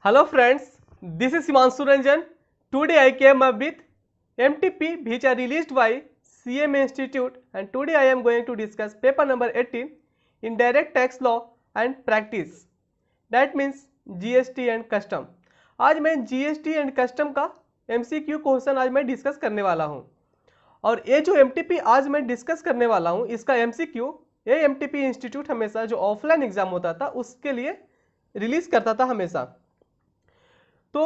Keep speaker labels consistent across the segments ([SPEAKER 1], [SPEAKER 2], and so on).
[SPEAKER 1] Hello friends, this is Himanshu Ranjan. Today I came up with MTP which are released by CMA Institute, and today I am going to discuss paper number 18 in direct tax law and practice. That means GST and custom. आज मैं GST and custom का MCQ question आज मैं discuss करने वाला हूँ। और ये जो MTP आज मैं डिस्कस करने वाला हूँ इसका MCQ, ये MTP इंस्टीट्यूट हमेशा जो ऑफलाइन एग्जाम होता था उसके लिए रिलीज करता था हमेशा। तो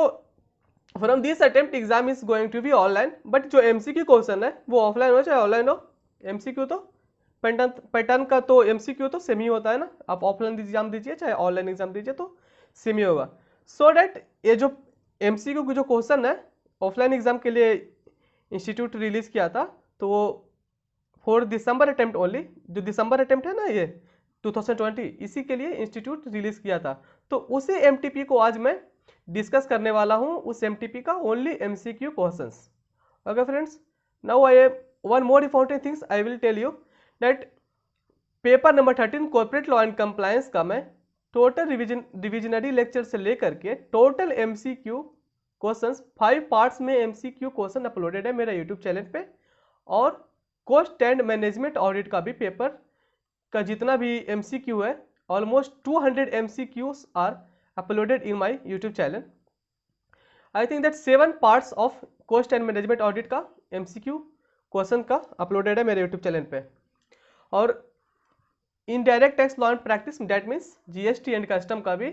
[SPEAKER 1] from this attempt exam is going to be online, but जो एमसीक्यू क्वेश्चन है वो ऑफलाइन हो चाहे ऑनलाइन हो, एमसीक्यू तो पैटर्न का तो एमसीक्यू तो सेम ही होता है ना। आप ऑफलाइन एग्जाम दीजिए चाहे ऑनलाइन एग्जाम दीजिए तो सेम ही होगा। सो डैट ये जो एमसीक्यू की जो क्वेश्चन है ऑफलाइन एग्जाम के लिए इंस्टीट्यूट रिलीज किया था, तो वो 4 दिसंबर अटेम्प्ट ओनली, जो दिसंबर अटेम्प्ट है ना ये 2020, इसी के लिए इंस्टीट्यूट रिलीज किया था। तो उसी एमटीपी को आज मैं डिस्कस करने वाला हूं, उस एमटीपी का only MCQ questions. Okay friends, now I one more important things I will tell you that paper number 13 corporate law and compliance का मैं टोटल डिविजनरी लेक्चर से लेकर के टोटल एमसीक्यू क्वेश्चंस 5 पार्ट्स में एमसीक्यू क्वेश्चन अपलोडेड है मेरा YouTube channel पे। और कॉस्ट एंड मैनेजमेंट ऑडिट का भी पेपर का जितना भी एमसीक्यू है, almost 200 MCQs are uploaded in my YouTube channel. I think that 7 parts of cost and management audit का MCQ क्वेश्चन का अपलोडेड है मेरे YouTube चैनल पे। और indirect tax law and practice, that means GST and custom का भी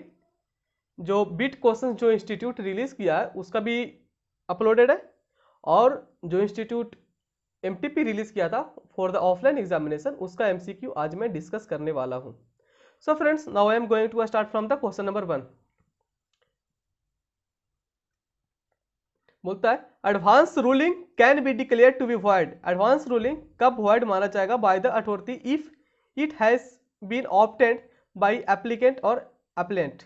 [SPEAKER 1] जो bit question जो इंस्टीट्यूट रिलीज किया है उसका भी अपलोडेड है। और जो इंस्टीट्यूट एमटीपी रिलीज किया था फॉर द ऑफलाइन एग्जामिनेशन उसका एमसीक्यू आज मैं डिस्कस करने वाला हूँ। So friends, now I am going to start from the question number 1. बोलता है advance ruling can be declare to be void. Advance ruling कब वॉइड माना जाएगा by the authority if it has been obtained by applicant और appellant.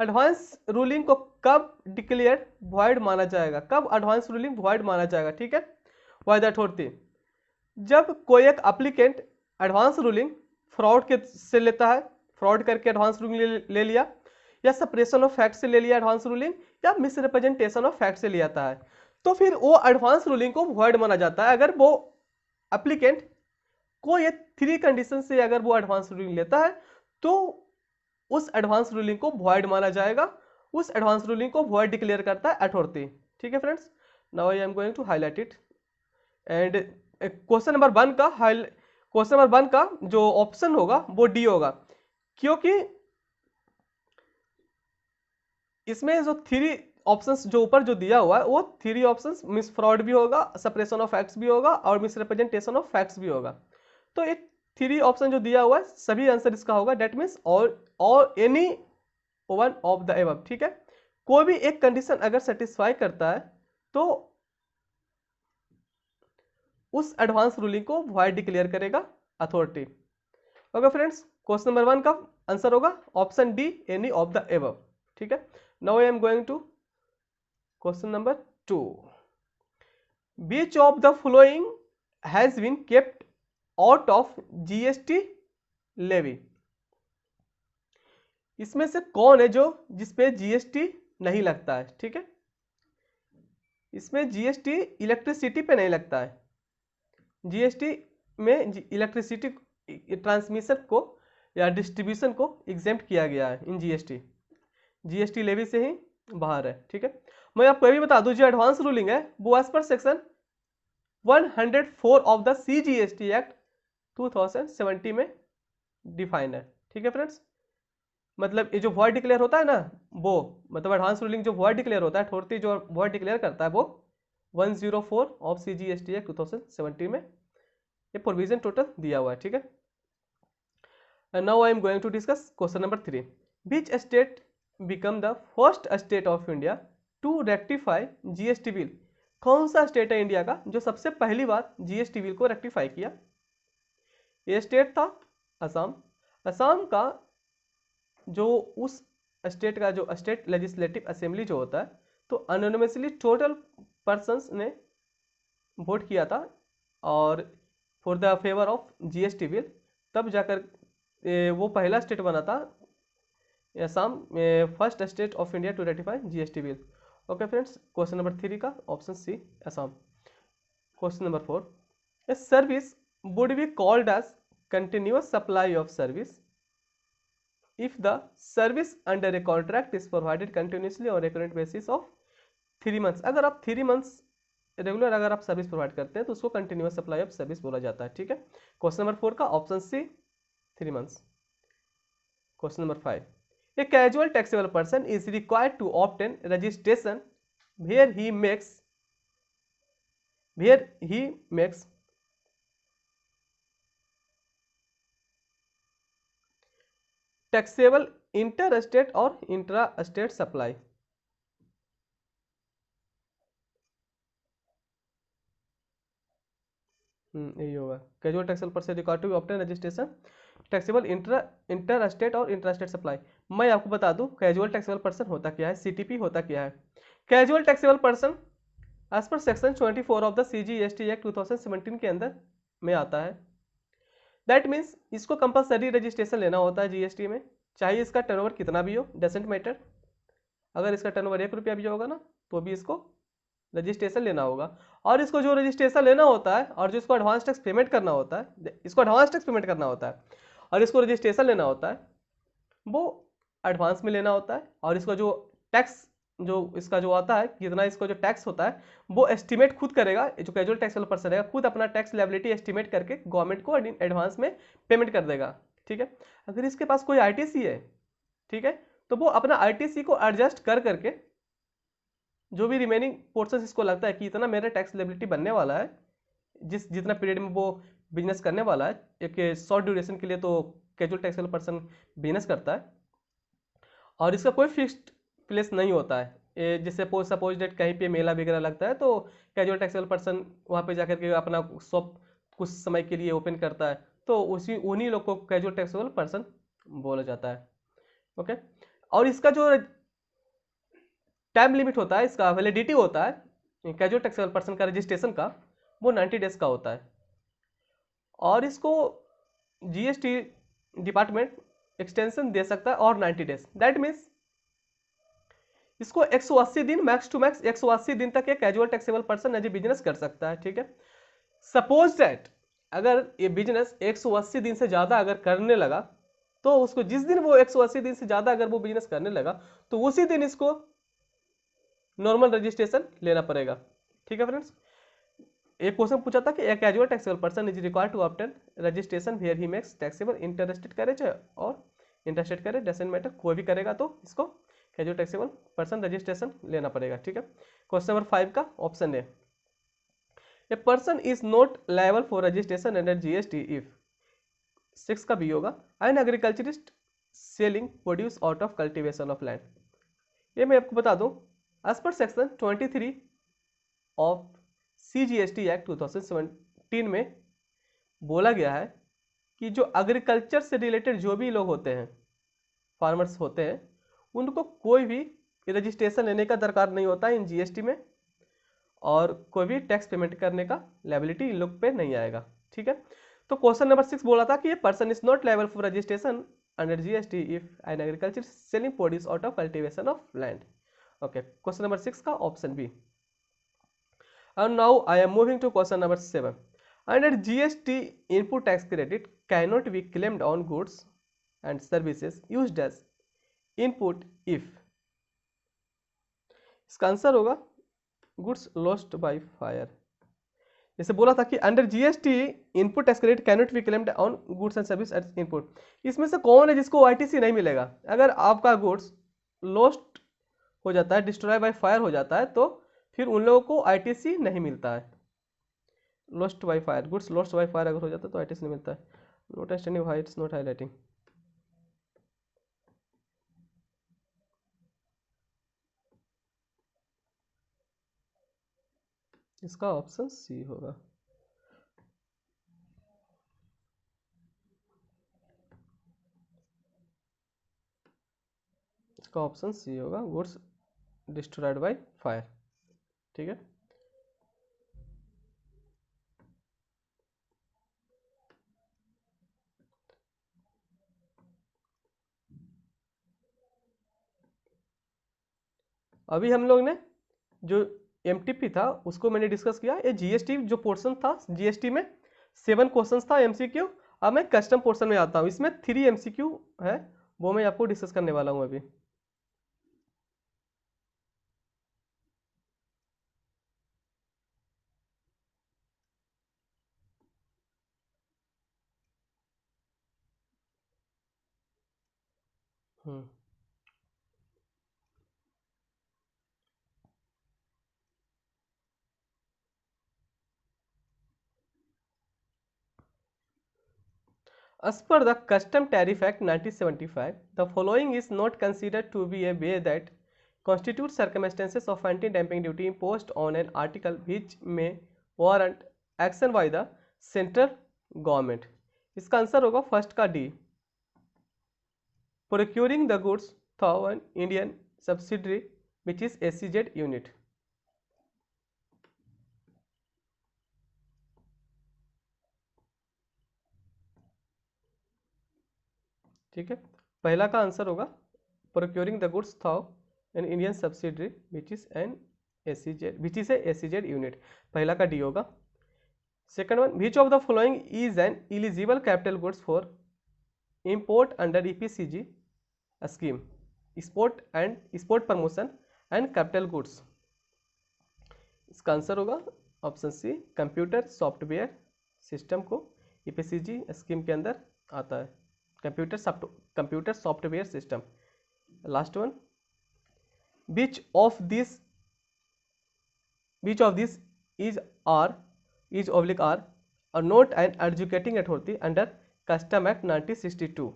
[SPEAKER 1] Advance ruling को कब declare void माना जाएगा, कब एडवांस रूलिंग वॉइड माना जाएगा, ठीक है, बाय द अथॉरिटी। जब कोई एक एप्लीकेंट एडवांस रूलिंग फ्रॉड के से लेता है, फ्रॉड करके एडवांस रूलिंग ले लिया, या सप्रेशन ऑफ फैक्ट से ले लिया एडवांस रूलिंग, या मिसरिप्रेजेंटेशन ऑफ फैक्ट से लिया है, तो फिर वो एडवांस रूलिंग को वॉइड माना जाता है। अगर वो एप्लीकेंट को ये 3 कंडीशन से अगर वो एडवांस रूलिंग लेता है तो उस एडवांस रूलिंग को वॉइड माना जाएगा। उस एडवांस रूलिंग को वॉइड डिक्लेयर करता है अथॉरिटी, ठीक है friends. Now I am going to highlight it. And question number 1 का जो ऑप्शन होगा वो डी होगा, क्योंकि इसमें जो 3 ऑप्शंस जो ऊपर जो दिया हुआ है वो 3 ऑप्शंस मिस फ्रॉड भी होगा, सप्रेशन ऑफ फैक्ट्स भी होगा और मिसरिप्रेजेंटेशन ऑफ फैक्ट्स भी होगा। तो ये 3 ऑप्शन जो दिया हुआ है सभी आंसर इसका होगा, डेट मीन्स और any one of the above, ठीक है। कोई भी एक कंडीशन अगर सेटिस्फाई करता है तो उस एडवांस रूलिंग को वॉइड डिक्लेयर करेगा authority. Okay friends, question number 1 का आंसर होगा option D, any of the above, ठीक है। Now I am going to question number 2। Which of the following has been kept out of GST levy? इसमें से कौन है जो जिसपे जीएसटी नहीं लगता है, ठीक है। इसमें जीएसटी इलेक्ट्रिसिटी पे नहीं लगता है। जीएसटी में इलेक्ट्रिसिटी ट्रांसमिशन को या डिस्ट्रीब्यूशन को एग्जेम्प्ट किया गया है इन जीएसटी लेवी से ही बाहर है, ठीक है। मैं आपको ये भी बता दूं जो एडवांस रूलिंग है वो एज पर section 104 of the CGST Act 2070 में डिफाइन है, ठीक है फ्रेंड्स। मतलब ये जो वॉइड डिक्लेयर होता है ना, वो मतलब एडवांस रूलिंग जो वॉइड डिक्लेयर होता है, अथॉरिटी जो वॉइड डिक्लेयर करता है वो 104 ऑफ सीजीएसटी एक्ट 2070 में ये प्रोविजन टोटल दिया हुआ है, ठीक है। And now I am going to discuss question number 3. Which state become the first state of India to rectify GST bill? कौन सा स्टेट है इंडिया का जो सबसे पहली बार जीएसटी बिल को रेक्टिफाई किया? ये स्टेट था असम। असम का जो उस स्टेट का जो स्टेट लेजिस्लेटिव असेंबली जो होता है, तो अनोनिमसली टोटल पर्सन्स ने वोट किया था और for the favour of GST bill, तब जाकर वो पहला स्टेट बना था Assam first state of India to ratify GST bill. Okay friends, question number 3 का option C Assam. Question number 4, a service would be called as continuous supply of service if the service under a contract is provided continuously on recurrent basis of 3 months। अगर आप 3 months regular अगर आप service provide करते हैं तो उसको continuous supply of service बोला जाता है। ठीक है, क्वेश्चन नंबर 4 का option C 3 months. Question number 5, a casual taxable person is required to obtain registration where he makes taxable inter state और इंट्रा स्टेट सप्लाई। यही होगा, casual taxable person required to obtain registration taxable inter state और intra state supply. मैं आपको बता दूं casual taxable person होता क्या है, सीटीपी होता क्या है। कैजुअल टैक्सेबल पर्सन एज पर section 24 of the CGST Act 2017 के अंदर में आता है। दैट मीन्स इसको कंपलसरी रजिस्ट्रेशन लेना होता है जीएसटी में, चाहे इसका टर्नओवर कितना भी हो, डजेंट मैटर। अगर इसका टर्नओवर 1 रुपया भी होगा ना तो भी इसको रजिस्ट्रेशन लेना होगा। और इसको जो रजिस्ट्रेशन लेना होता है और जो इसको एडवांस टैक्स पेमेंट करना होता है, इसको एडवांस टैक्स पेमेंट करना होता है और इसको रजिस्ट्रेशन लेना होता है, वो एडवांस में लेना होता है। और इसको जो टैक्स जो इसका जो आता है कितना इसको जो टैक्स होता है वो एस्टिमेट खुद करेगा, जो कैजुअल टैक्स वाला पर्सन रहेगा खुद अपना टैक्स लायबिलिटी एस्टिमेट करके गवर्नमेंट को एडवांस में पेमेंट कर देगा। ठीक है, अगर इसके पास कोई आईटीसी है, ठीक है, तो वो अपना आईटीसी को एडजस्ट कर करके जो भी रिमेनिंग पोर्शन इसको लगता है कि इतना मेरा टैक्स लायबिलिटी बनने वाला है, जितना पीरियड में वो बिजनेस करने वाला है, एक शॉर्ट ड्यूरेशन के लिए तो कैजुअल टैक्स वाला पर्सन बिजनेस करता है और इसका कोई फिक्स्ड प्लेस नहीं होता है। जैसे सपोज डेट कहीं पे मेला वगैरह लगता है तो कैजुअल टैक्सेबल पर्सन वहाँ पे जाकर के अपना शॉप कुछ समय के लिए ओपन करता है, तो उन्हीं लोग को कैजुअल टैक्सेबल पर्सन बोला जाता है। ओके, और इसका जो टाइम लिमिट होता है, इसका वैलिडिटी होता है कैजुअल टैक्सेबल पर्सन का रजिस्ट्रेशन का, वो 90 डेज का होता है। और इसको जीएसटी डिपार्टमेंट एक्सटेंशन दे सकता है और 90 डेज। दैट मीन्स इसको 180 दिन मैक्स टू मैक्स 180 दिन तक ये casual taxable person as a business कर सकता है। ठीक है, सपोज दैट अगर ये बिजनेस 180 दिन से ज्यादा अगर करने लगा तो उसको जिस दिन वो 180 दिन से ज्यादा अगर वो बिजनेस करने लगा तो उसी दिन इसको नॉर्मल रजिस्ट्रेशन लेना पड़ेगा। ठीक है फ्रेंड्स, एक क्वेश्चन पूछा था कि casual taxable person is required to obtain registration where he makes taxable interstate carriage और इंटरस्टेट कैरेज डजंट मैटर, कोई भी करेगा तो इसको कैजुअल टैक्सेबल पर्सन रजिस्ट्रेशन लेना पड़ेगा। ठीक है, क्वेश्चन नंबर 5 का option A, a person is not liable for registration under GST if 6 का बी होगा an agriculturist selling produce out of cultivation of land. ये मैं आपको बता दूं as per section 23 of CGST Act 2017 में बोला गया है कि जो एग्रीकल्चर से रिलेटेड जो भी लोग होते हैं, फार्मर्स होते हैं, उनको कोई भी रजिस्ट्रेशन लेने का दरकार नहीं होता है इन जीएसटी में, और कोई भी टैक्स पेमेंट करने का लायबिलिटी इन लोग पे नहीं आएगा। ठीक है, तो क्वेश्चन नंबर 6 बोला था कि ये person is not liable for registration under GST if an agriculture selling produce out of cultivation of land. Okay, question number 6 का option B. And now I am moving to question number 7. Under GST, input tax credit cannot be claimed on goods and services used as input if, इसका answer होगा goods lost by fire. जैसे बोला था कि under GST input tax credit cannot be claimed on goods and service as input. इसमें से कौन है जिसको आईटीसी नहीं मिलेगा? अगर आपका गुड्स लॉस्ट हो जाता है, डिस्ट्रॉय बाय फायर हो जाता है, तो फिर उन लोगों को आईटीसी नहीं मिलता है। Lost by fire, goods lost by fire अगर हो जाता है तो आईटीसी नहीं मिलता है। Note understanding why it's not highlighting. इसका ऑप्शन सी होगा। इसका ऑप्शन सी होगा, गुड्स डिस्ट्रॉयड बाय फायर। ठीक है, अभी हम लोग ने जो एमटीपी था उसको मैंने डिस्कस किया। ये जीएसटी जो पोर्शन था, जीएसटी में 7 क्वेश्चंस था एमसीक्यू। अब मैं कस्टम पोर्शन में आता हूँ, इसमें 3 एमसीक्यू है, वो मैं आपको डिस्कस करने वाला हूँ अभी। हम्म As per the Custom Tariff Act 1975, the following is not considered to be a way that constitutes circumstances of anti-dumping duty imposed on an article which may warrant action by the central government. इसका answer होगा first का D, procuring the goods through an Indian subsidiary which is SEZ unit. ठीक है, पहला का answer होगा procuring the goods through an Indian subsidiary which is an SEZ, which is a SEZ unit, पहला का D होगा। Second one, which of the following is an eligible capital goods for import under EPCG scheme, export promotion and capital goods। इसका answer होगा option C, computer software system को EPCG scheme के अंदर आता है, computer software system. Last one, which of this is oblique are not and adjudicating authority under custom act 1962।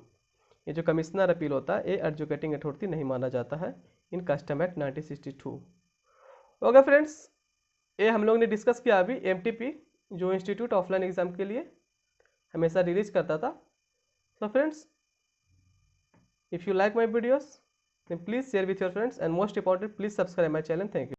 [SPEAKER 1] ये जो commissioner appeal होता है ये एडजुकेटिंग अथॉरिटी नहीं माना जाता है इन कस्टम एक्ट 1962। ओके फ्रेंड्स, ये हम लोग ने डिस्कस किया अभी एमटीपी, जो इंस्टीट्यूट ऑफलाइन एग्जाम के लिए हमेशा रिलीज करता था। So friends, if you like my videos, then please share with your friends, and most important, please subscribe my channel. Thank you.